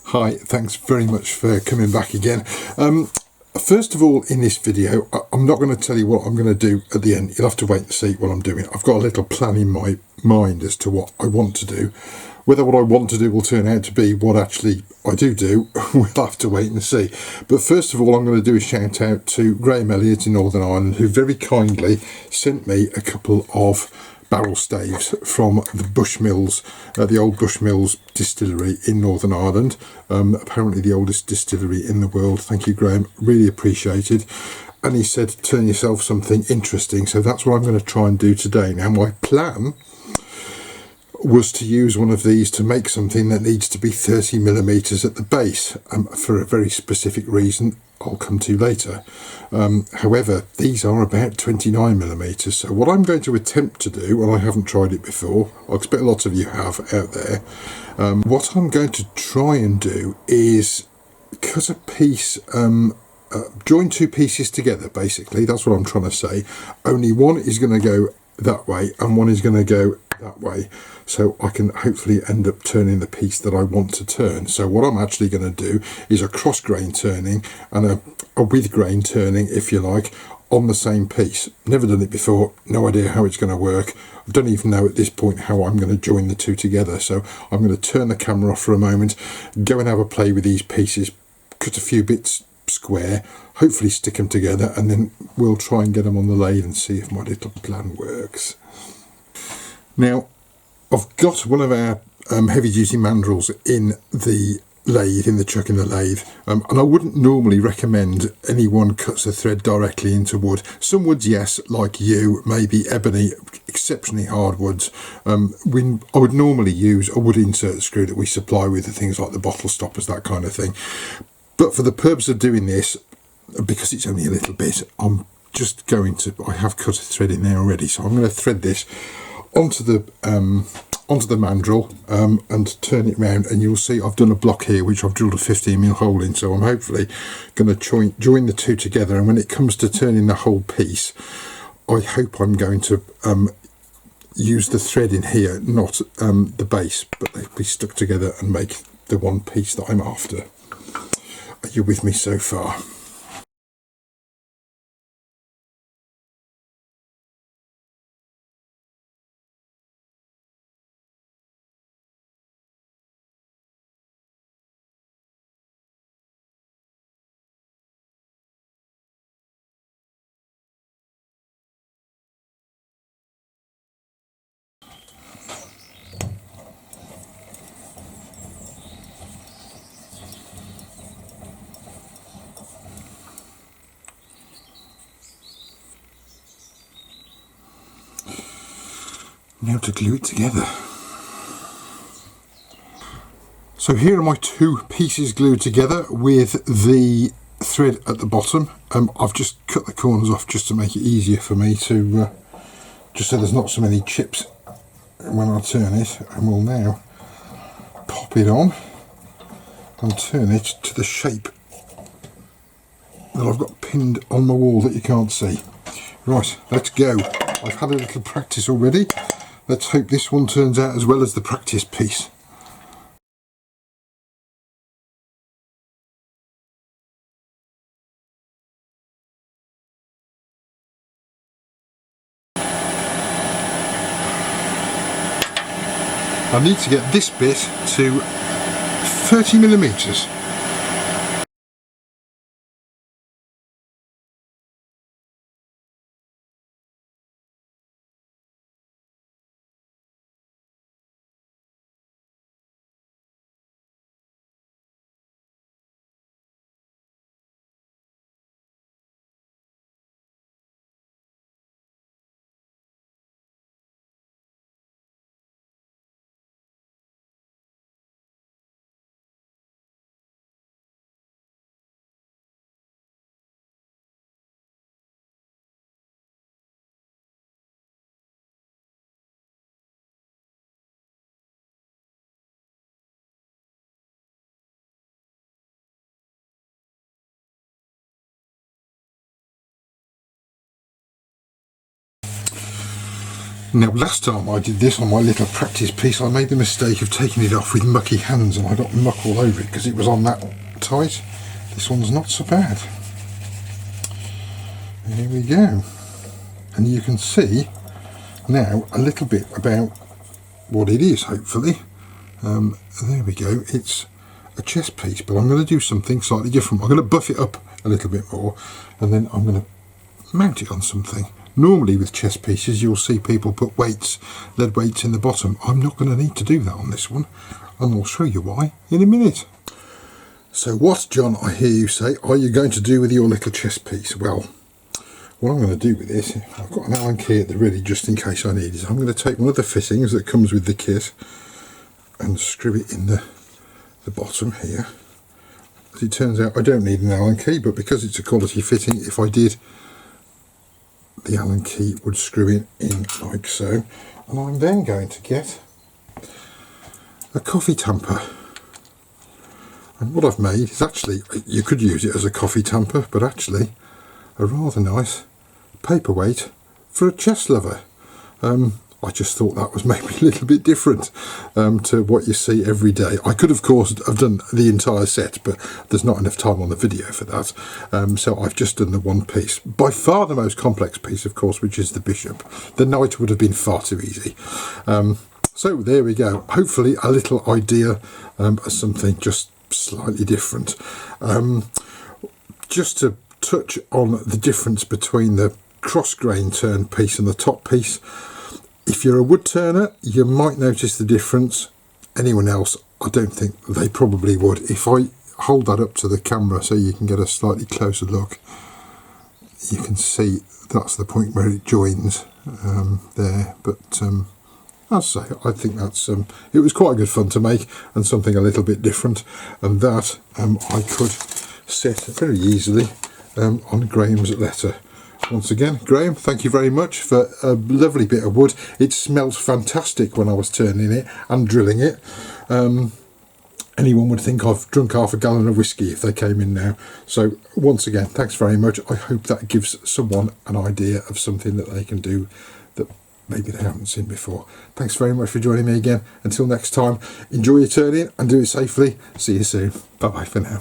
Hi, thanks very much for coming back again. First of all, in this video, I'm not going to tell you what I'm going to do at the end. You'll have to wait and see what I'm doing. I've got a little plan in my mind as to what I want to do. Whether what I want to do will turn out to be what actually I do, we'll have to wait and see. But first of all, I'm going to do a shout out to Graham Elliott in Northern Ireland, who very kindly sent me a couple of barrel staves from the Bushmills, the Old Bushmills distillery in Northern Ireland. Apparently the oldest distillery in the world. Thank you, Graham, really appreciated. And he said, turn yourself something interesting. So that's what I'm going to try and do today. Now my plan was to use one of these to make something that needs to be 30mm at the base, for a very specific reason I'll come to later. However, these are about 29mm, so what I'm going to attempt to do, and I haven't tried it before, I expect lots of you have out there, what I'm going to try and do is cut a piece, join two pieces together, basically. That's what I'm trying to say. Only one is going to go that way and one is going to go that way, so I can hopefully end up turning the piece that I want to turn. So what I'm actually going to do is a cross grain turning and a with grain turning, if you like, on the same piece. Never done it before, no idea how it's going to work. I don't even know at this point how I'm going to join the two together, so I'm going to turn the camera off for a moment, go and have a play with these pieces, cut a few bits square, hopefully stick them together, and then we'll try and get them on the lathe and see if my little plan works. Now, I've got one of our heavy-duty mandrels in the lathe, in the chuck in the lathe, and I wouldn't normally recommend anyone cuts a thread directly into wood. Some woods, yes, like you, maybe ebony, exceptionally hard woods. I would normally use a wood insert screw that we supply with things like the bottle stoppers, that kind of thing. But for the purpose of doing this, because it's only a little bit, I'm just going to, I have cut a thread in there already, so I'm going to thread this onto the mandrel and turn it round, and you'll see I've done a block here which I've drilled a 15mm hole in, so I'm hopefully going to join the two together, and when it comes to turning the whole piece, I hope I'm going to use the thread in here, not the base, but they'll be stuck together and make the one piece that I'm after. Are you with me so far? Now to glue it together. So here are my two pieces glued together with the thread at the bottom. I've just cut the corners off just to make it easier for me to, just so there's not so many chips when I turn it, and we'll now pop it on and turn it to the shape that I've got pinned on the wall that you can't see. Right, let's go. I've had a little practice already. Let's hope this one turns out as well as the practice piece. I need to get this bit to 30mm. Now last time I did this on my little practice piece, I made the mistake of taking it off with mucky hands, and I got muck all over it because it was on that tight. This one's not so bad. Here we go, and you can see now a little bit about what it is, hopefully. There we go, it's a chest piece, but I'm going to do something slightly different. I'm going to buff it up a little bit more, and then I'm going to mount it on something. Normally with chest pieces you'll see people put weights, lead weights in the bottom. I'm not going to need to do that on this one, and I'll show you why in a minute. So what, John, I hear you say, are you going to do with your little chest piece? Well, what I'm going to do with this, I've got an Allen key at the ready just in case I need it. I'm going to take one of the fittings that comes with the kit and screw it in the bottom here. As it turns out I don't need an Allen key, but because it's a quality fitting, if I did, the Allen key would screw in like so. And I'm then going to get a coffee tamper. And what I've made is actually, you could use it as a coffee tamper, but actually a rather nice paperweight for a chest lever. I just thought that was maybe a little bit different to what you see every day. I could of course have done the entire set, but there's not enough time on the video for that. So I've just done the one piece. By far the most complex piece, of course, which is the bishop. The knight would have been far too easy. So there we go. Hopefully a little idea of something just slightly different. Just to touch on the difference between the cross grain turn piece and the top piece. If you're a wood turner, you might notice the difference. Anyone else, I don't think they probably would. If I hold that up to the camera so you can get a slightly closer look, you can see that's the point where it joins there. But as I say, I think that's it was quite good fun to make, and something a little bit different, and that I could set very easily on Graham's letter. Once again, Graham, thank you very much for a lovely bit of wood. It smelt fantastic when I was turning it and drilling it. Anyone would think I've drunk half a gallon of whiskey if they came in now. So once again, thanks very much. I hope that gives someone an idea of something that they can do that maybe they haven't seen before. Thanks very much for joining me again. Until next time, enjoy your turning and do it safely. See you soon. Bye bye for now.